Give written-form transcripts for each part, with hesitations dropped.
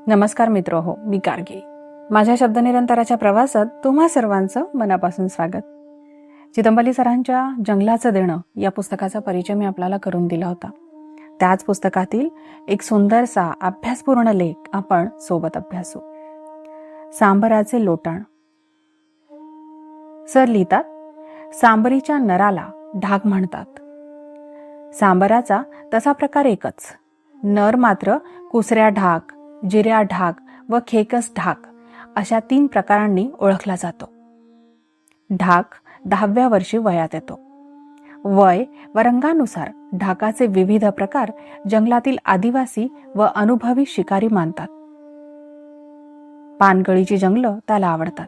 नमस्कार मित्र हो, मी गार्गी. माझ्या शब्दनिरंतराच्या प्रवासात तुम्हा सर्वांचं मनापासून स्वागत. चिदंबली सरांच्या जंगलाचं देणं या पुस्तकाचा परिचय मी आपल्याला करून दिला होता. त्याच पुस्तकातील एक सुंदरसा अभ्यासपूर्ण लेख आपण सोबत अभ्यासू. सांबराचे लोटण. सर लिहितात, सांबरीच्या नराला ढाक म्हणतात. सांबराचा तसा प्रकार एकच. नर मात्र कुसऱ्या ढाक, जिऱ्या ढाक व खेकस ढाक अशा 3 प्रकारांनी ओळखला जातो. ढाक 10व्या वर्षी वयात येतो. वय व रंगानुसार ढाकाचे विविध प्रकार जंगलातील आदिवासी व अनुभवी शिकारी मानतात. पानगळीची जंगलं त्याला आवडतात.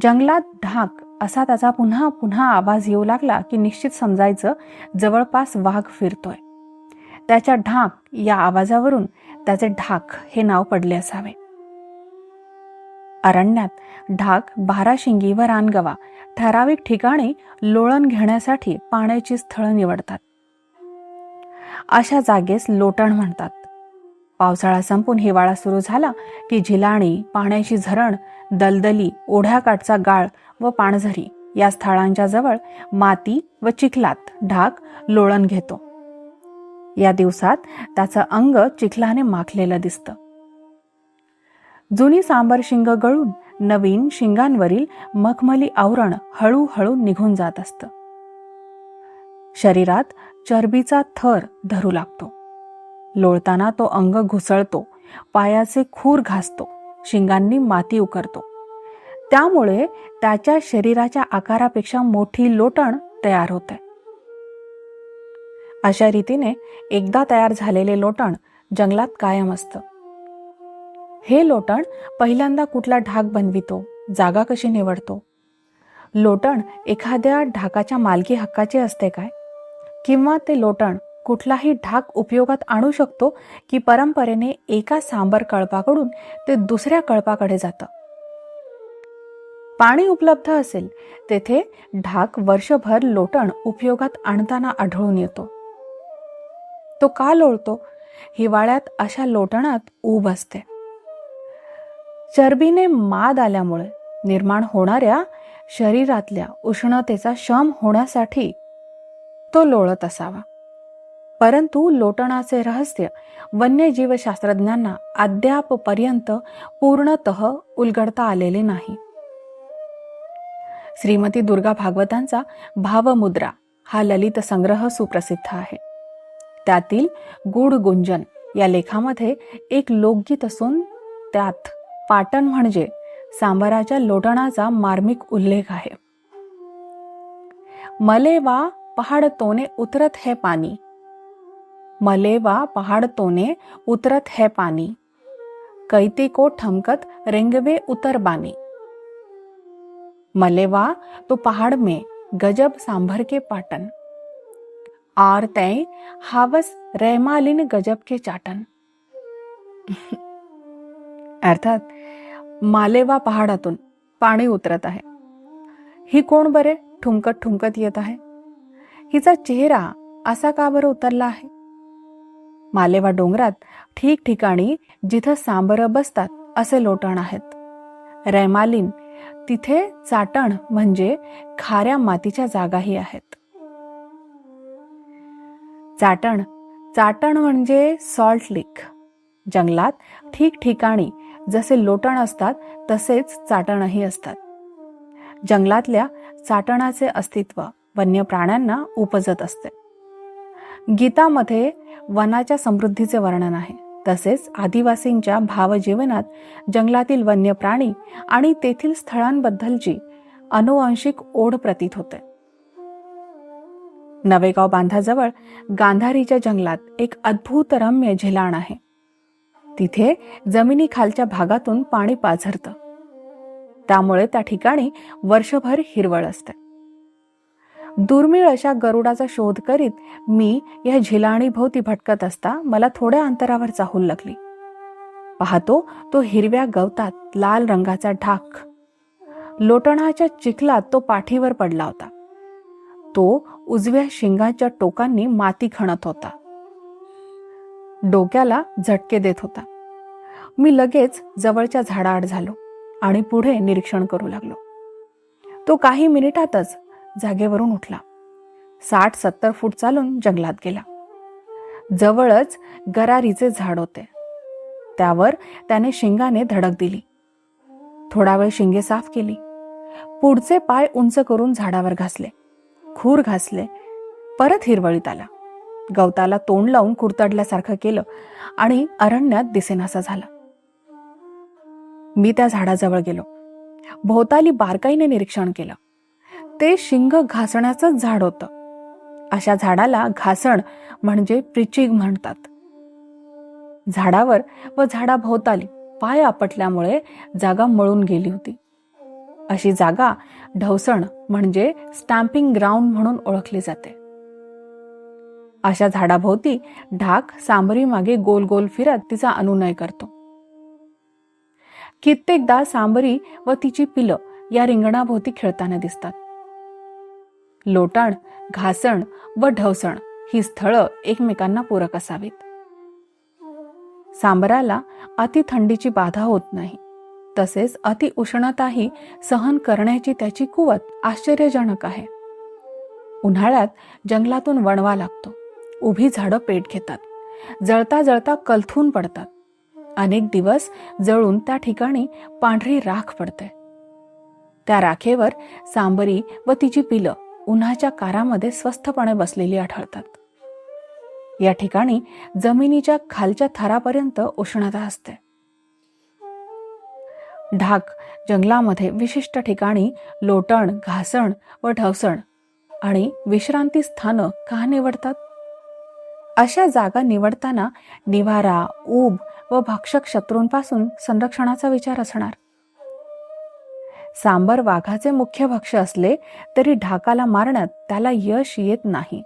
जंगलात ढाक असा त्याचा पुन्हा पुन्हा आवाज येऊ लागला की निश्चित समजायचं जवळपास वाघ फिरतोय. त्याच्या ढाक या आवाजावरून त्याचे ढाक हे नाव पडले असावे. अरण्यात ढाक बाराशिंगी व रानगवा ठराविक ठिकाणी लोळण घेण्यासाठी पाण्याची स्थळं निवडतात. अशा जागेस लोटण म्हणतात. पावसाळा संपून हिवाळा सुरू झाला की झिलाणी, पाण्याची झरण, दलदली, ओढ्याकाठचा गाळ व पाणझरी या स्थळांच्या जवळ माती व चिखलात ढाक लोळण घेतो. या दिवसात त्याचं अंग चिखलाने माखलेलं दिसतं. जुनी सांबर शिंग गळून नवीन शिंगांवरील मखमली आवरण हळूहळू निघून जात असतं. शरीरात चरबीचा थर धरू लागतो. लोळताना तो अंग घुसळतो, पायाचे खूर घासतो, शिंगांनी माती उकरतो. त्यामुळे त्याच्या शरीराच्या आकारापेक्षा मोठी लोटण तयार होते. अशा रीतीने एकदा तयार झालेले लोटण जंगलात कायम असतं. हे लोटण पहिल्यांदा कुठला ढाक बनवितो, जागा कशी निवडतो? लोटण एखाद्या ढाकाच्या मालकी हक्काचे असते काय? किंवा ते लोटण कुठलाही ढाक उपयोगात आणू शकतो की परंपरेने एका सांबर कळपाकडून ते दुसऱ्या कळपाकडे जातं? पाणी उपलब्ध असेल तेथे ढाक वर्षभर लोटण उपयोगात आणताना आढळून येतो. तो का लोळतो? हिवाळ्यात अशा लोटणात ऊब असते. चरबीने माद आल्यामुळे निर्माण होणाऱ्या शरीरातल्या उष्णतेचा शम होण्यासाठी तो लोळत असावा. परंतु लोटणाचे रहस्य वन्यजीवशास्त्रज्ञांना अद्यापपर्यंत पूर्णतः उलगडता आलेले नाही. श्रीमती दुर्गा भागवतांचा भावमुद्रा हा ललित संग्रह सुप्रसिद्ध आहे. त्यातील गुड गुंजन या लेखामध्ये एक लोकगीत असून त्यात पाटण म्हणजे सांबराच्या लोटणाचा मार्मिक उल्लेख आहे. मले वा पहाड तोने उतरत है पानी, मले वा पहाड तोने उतरत है पानी, कैते को ठमकत रेंगवे उतर बानी. मले वा तो पहाड़ में गजब सांभर के पाटन, और तय हावस रेमालिन गजब के चाटन. अर्थात मालेवा पहाडातून पाणी उतरत आहे. ही कोण बरे ठुमकत ठुमकत येत आहे? हिचा चेहरा असा का बरं उतरला आहे? मालेवा डोंगरात ठिकठिकाणी जिथं सांबरं बसतात असे लोटण आहेत. रेमालिन तिथे चाटण म्हणजे खाऱ्या मातीच्या जागाही आहेत. चाटण म्हणजे सॉल्ट लेक. जंगलात ठिकठिकाणी जसे लोटण असतात तसेच चाटणही असतात. जंगलातल्या चाटणाचे अस्तित्व वन्य प्राण्यांना उपजत असते. गीतामध्ये वनाच्या समृद्धीचे वर्णन आहे. तसेच आदिवासींच्या भावजीवनात जंगलातील वन्य प्राणी आणि तेथील स्थळांबद्दलची अनुवांशिक ओढ प्रतीत होते. नवेगाव बांधाजवळ गांधारीच्या जंगलात एक अद्भुत रम्य झिलाण आहे. तिथे जमिनीखालच्या भागातून पाणी पाझरतं. त्यामुळे त्या ठिकाणी वर्षभर हिरवळ असते. दुर्मिळ अशा गरुडाचा शोध करीत मी या झिलाणी भोवती भटकत असता मला थोड्या अंतरावर चाहूल लागली. पाहतो तो हिरव्या गवतात लाल रंगाचा ढाक. लोटणाच्या चिखलात तो पाठीवर पडला होता. तो उजव्या शिंगाच्या टोकांनी माती खणत होता. डोक्याला झटके देत होता. मी लगेच जवळच्या झाडाआड झालो आणि पुढे निरीक्षण करू लागलो. तो काही मिनिटातच जागेवरून उठला. 60-70 फूट चालून जंगलात गेला. जवळच गरारीचे झाड होते. त्यावर त्याने शिंगाने धडक दिली. थोडा वेळ शिंगे साफ केली. पुढचे पाय उंच करून झाडावर घासले, खूर घासले. परत हिरवळीत आला. गवताला तोंड लावून कुरतडल्यासारखं केलं आणि अरण्यात दिसेनासा झाला. मी त्या झाडाजवळ गेलो. भोवताली बारकाईने निरीक्षण केलं. ते शिंग घासण्याचंच झाड होतं. अशा झाडाला घासण म्हणजे प्रिचिंग म्हणतात. झाडावर व झाडाभोवताली पाय आपटल्यामुळे जागा मळून गेली होती. अशी जागा ढवसण म्हणजे स्टॅम्पिंग ग्राउंड म्हणून ओळखली जाते. अशा झाडाभोवती ढाक सांबरी मागे गोल गोल फिरत तिचा अनुनय करतो. कित्येकदा सांबरी व तिची पिलं या रिंगणाभोवती खेळताना दिसतात. लोटण, घासण व ढवसण ही स्थळं एकमेकांना पूरक असावीत. सांबराला अति थंडीची बाधा होत नाही, तसेच अति उष्णताही सहन करण्याची त्याची कुवत आश्चर्यजनक आहे. उन्हाळ्यात जंगलातून वणवा लागतो. उभी झाडं पेट घेतात. जळता जळता कलथून पडतात. अनेक दिवस जळून त्या ठिकाणी पांढरी राख पडते. त्या राखेवर सांबरी व तिची पिलं उन्हाच्या कारामध्ये स्वस्थपणे बसलेली आढळतात. या ठिकाणी जमिनीच्या खालच्या थरापर्यंत उष्णता असते. ढाक जंगलामध्ये विशिष्ट ठिकाणी लोटण, घासण व ढवसण आणि विश्रांती स्थानं का निवडतात? अशा जागा निवडताना निवारा, ऊब व भक्षक शत्रूंपासून संरक्षणाचा विचार असणार. सांबर वाघाचे मुख्य भक्ष्य असले तरी ढाकाला मारण्यात त्याला यश येत नाही.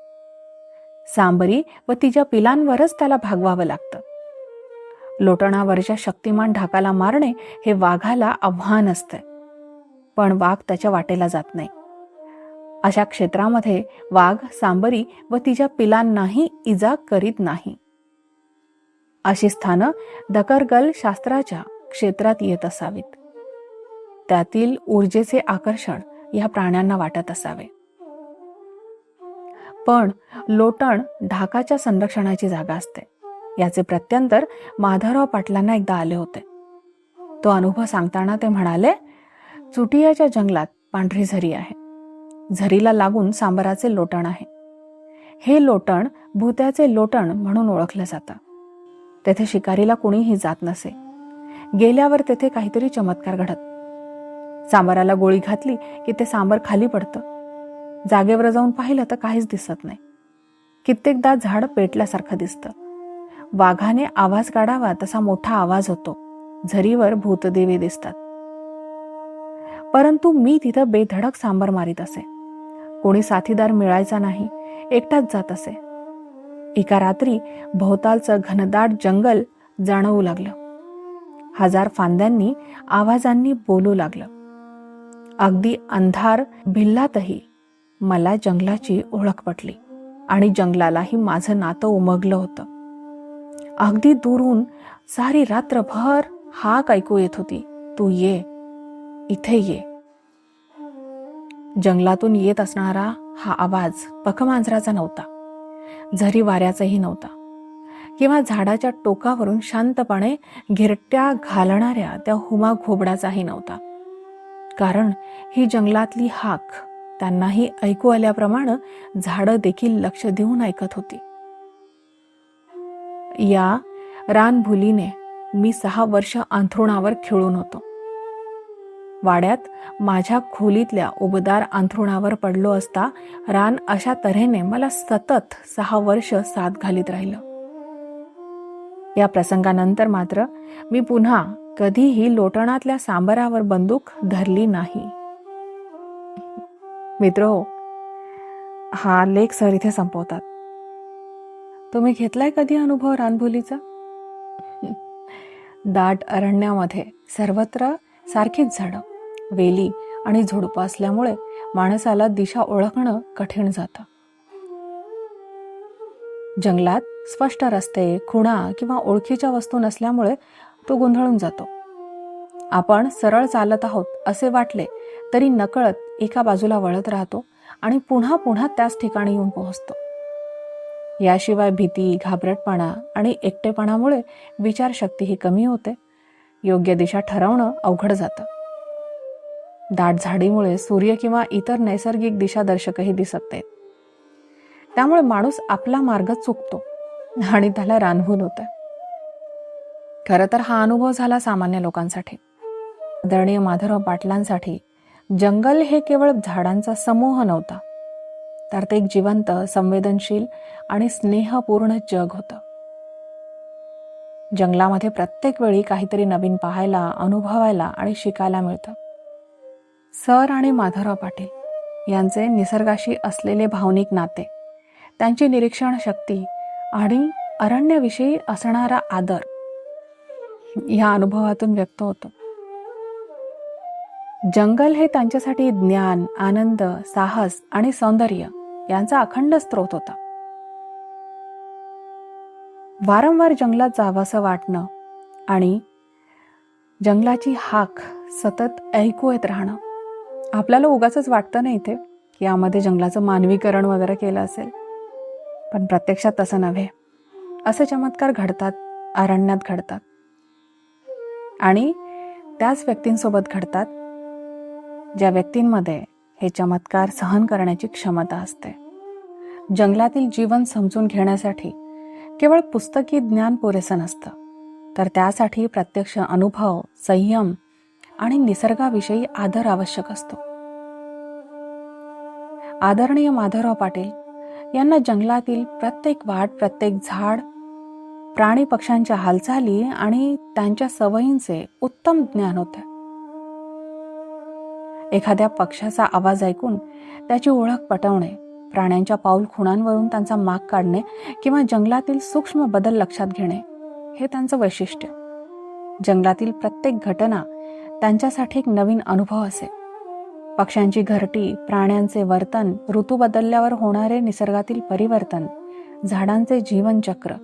सांबरी व तिच्या पिलांवरच त्याला भागवावं लागतं. लोटणावरच्या शक्तिमान ढाकाला मारणे हे वाघाला आव्हान असते, पण वाघ त्याच्या वाटेला जात नाही. अशा क्षेत्रामध्ये वाघ सांबरी व तिच्या पिलांनाही इजा करीत नाही. अशी स्थानं दकरगल शास्त्राच्या क्षेत्रात येत असावीत. त्यातील ऊर्जेचे आकर्षण या प्राण्यांना वाटत असावे. पण लोटण ढाकाच्या संरक्षणाची जागा असते. याचे प्रत्यंतर माधवराव पाटलांना एकदा आले होते. तो अनुभव सांगताना ते म्हणाले, चुटियाच्या जंगलात पांढरी झरी आहे. झरीला लागून सांबराचे लोटण आहे. हे लोटण भुत्याचे लोटण म्हणून ओळखलं जातं. तेथे शिकारीला कुणीही जात नसे. गेल्यावर तेथे काहीतरी चमत्कार घडत. सांबराला गोळी घातली की ते सांबर खाली पडतं. जागेवर जाऊन पाहिलं तर काहीच दिसत नाही. कित्येकदा झाड पेटल्यासारखं दिसतं. वाघाने आवाज काढावा तसा मोठा आवाज होतो. झरीवर भूतदेवी दिसतात. परंतु मी तिथं बेधडक सांबर मारीत असे. कोणी साथीदार मिळायचा नाही. एकटाच जात असे. एका रात्री भोवतालचं घनदाट जंगल जाणवू लागलं. हजार फांद्यांनी, आवाजांनी बोलू लागलं. अगदी अंधार भिल्लातही मला जंगलाची ओळख पटली आणि जंगलालाही माझं नातं उमगलं होतं. अगदी दूरून सारी रात्रभर हाक ऐकू येत होती, तू ये, इथे ये. जंगलातून येत असणारा हा आवाज पखमांजराचा नव्हता, झरी वाऱ्याचाही नव्हता, किंवा झाडाच्या टोकावरून शांतपणे घिरट्या घालणाऱ्या त्या हुमा घोबडाचाही नव्हता. कारण ही जंगलातली हाक त्यांनाही ऐकू आल्याप्रमाणे झाडं देखील लक्ष देऊन ऐकत होती. या रानभुलीने मी 6 वर्ष अंथरुणावर खिळून होतो. वाड्यात माझ्या खोलीतल्या उबदार अंथरुणावर पडलो असता रान अशा तऱ्हेने मला सतत 6 वर्ष साथ घालीत राहिलं. या प्रसंगानंतर मात्र मी पुन्हा कधीही लोटणातल्या सांबरावर बंदूक धरली नाही. मित्रहो, हा लेख सर इथे संपवतात. तुम्ही घेतलाय कधी अनुभव रानभुलीचा? दाट अरण्यामध्ये सर्वत्र सारखीच झाडं, वेली आणि झुडपं असल्यामुळे माणसाला दिशा ओळखणं कठीण जातं. जंगलात स्पष्ट रस्ते, खुणा किंवा ओळखीच्या वस्तू नसल्यामुळे तो गोंधळून जातो. आपण सरळ चालत आहोत असे वाटले तरी नकळत एका बाजूला वळत राहतो आणि पुन्हा पुन्हा त्याच ठिकाणी येऊन पोहोचतो. याशिवाय भीती, घाबरटपणा आणि एकटेपणामुळे विचारशक्तीही कमी होते. योग्य दिशा ठरवणं अवघड जातं. दाट झाडीमुळे सूर्य किंवा इतर नैसर्गिक दिशादर्शकही दिसत नाहीत. त्यामुळे माणूस आपला मार्ग चुकतो आणि त्याला रानभूल होतं. खरं तर हा अनुभव झाला सामान्य लोकांसाठी. आदरणीय माधवराव पाटलांसाठी जंगल हे केवळ झाडांचा समूह नव्हता, तर ते एक जिवंत, संवेदनशील आणि स्नेहपूर्ण जग होतं. जंगलामध्ये प्रत्येक वेळी काहीतरी नवीन पाहायला, अनुभवायला आणि शिकायला मिळतं. सर आणि माधवराव पाटील यांचे निसर्गाशी असलेले भावनिक नाते, त्यांची निरीक्षण शक्ती आणि अरण्याविषयी असणारा आदर या अनुभवातून व्यक्त होतो. जंगल हे त्यांच्यासाठी ज्ञान, आनंद, साहस आणि सौंदर्य यांचा अखंड स्रोत होता. वारंवार जंगलात जावंसं वाटणं आणि जंगलाची हाक सतत ऐकू येत राहणं. आपल्याला उगाचच वाटतं ना इथे की यामध्ये जंगलाचं मानवीकरण वगैरे केलं असेल, पण प्रत्यक्षात तसं नव्हे. असे चमत्कार घडतात, अरण्यात घडतात आणि त्याच व्यक्तींसोबत घडतात ज्या व्यक्तींमध्ये हे चमत्कार सहन करण्याची क्षमता असते. जंगलातील जीवन समजून घेण्यासाठी केवळ पुस्तकी ज्ञान पुरेसं नसतं, तर त्यासाठी प्रत्यक्ष अनुभव, संयम आणि निसर्गाविषयी आदर आवश्यक असतो. आदरणीय माधवराव पाटील यांना जंगलातील प्रत्येक वाट, प्रत्येक झाड, प्राणी पक्ष्यांच्या हालचाली आणि त्यांच्या सवयींचे उत्तम ज्ञान होते. एखाद्या पक्ष्याचा आवाज ऐकून त्याची ओळख पटवणे, प्राण्यांच्या पाऊल खुणांवरून त्यांचा माग काढणे किंवा जंगलातील सूक्ष्म बदल लक्षात घेणे हे त्यांचं वैशिष्ट्य. जंगलातील प्रत्येक घटना त्यांच्यासाठी एक नवीन अनुभव असे. पक्ष्यांची घरटी, प्राण्यांचे वर्तन, ऋतू बदलल्यावर होणारे निसर्गातील परिवर्तन, झाडांचे जीवनचक्र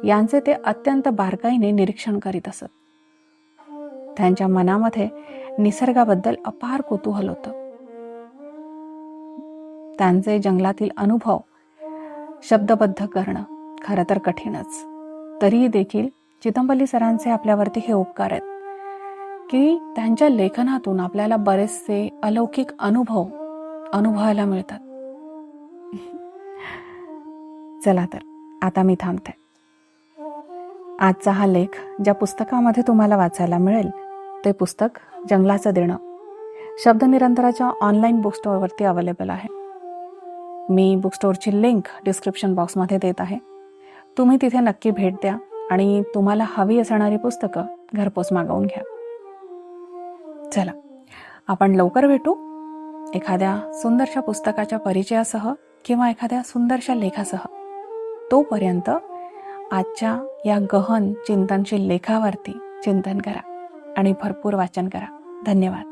यांचे ते अत्यंत बारकाईने निरीक्षण करीत असत. त्यांच्या मनामध्ये निसर्गाबद्दल अपार कुतूहल होतं. त्यांचे जंगलातील अनुभव शब्दबद्ध करणं खरं तर कठीणच. तरीही देखील चितंबल्ली सरांचे आपल्यावरती हे उपकार आहेत की त्यांच्या लेखनातून आपल्याला बरेचसे अलौकिक अनुभव अनुभवायला मिळतात. चला तर आता मी थांबते. आजचा हा लेख ज्या पुस्तकामध्ये तुम्हाला वाचायला मिळेल ते पुस्तक जंगलाचं देणं शब्दनिरंतराच्या ऑनलाईन बुकस्टोअरवरती अवेलेबल आहे. मी बुकस्टोअरची लिंक डिस्क्रिप्शन बॉक्समध्ये देत आहे. तुम्ही तिथे नक्की भेट द्या आणि तुम्हाला हवी असणारी पुस्तकं घरपोच मागवून घ्या. चला, आपण लवकर भेटू एखाद्या सुंदरशा पुस्तकाच्या परिचयासह किंवा एखाद्या सुंदरशा लेखासह. तोपर्यंत आजच्या या गहन चिंतनशील लेखावरती चिंतन करा आणि भरपूर वाचन करा. धन्यवाद.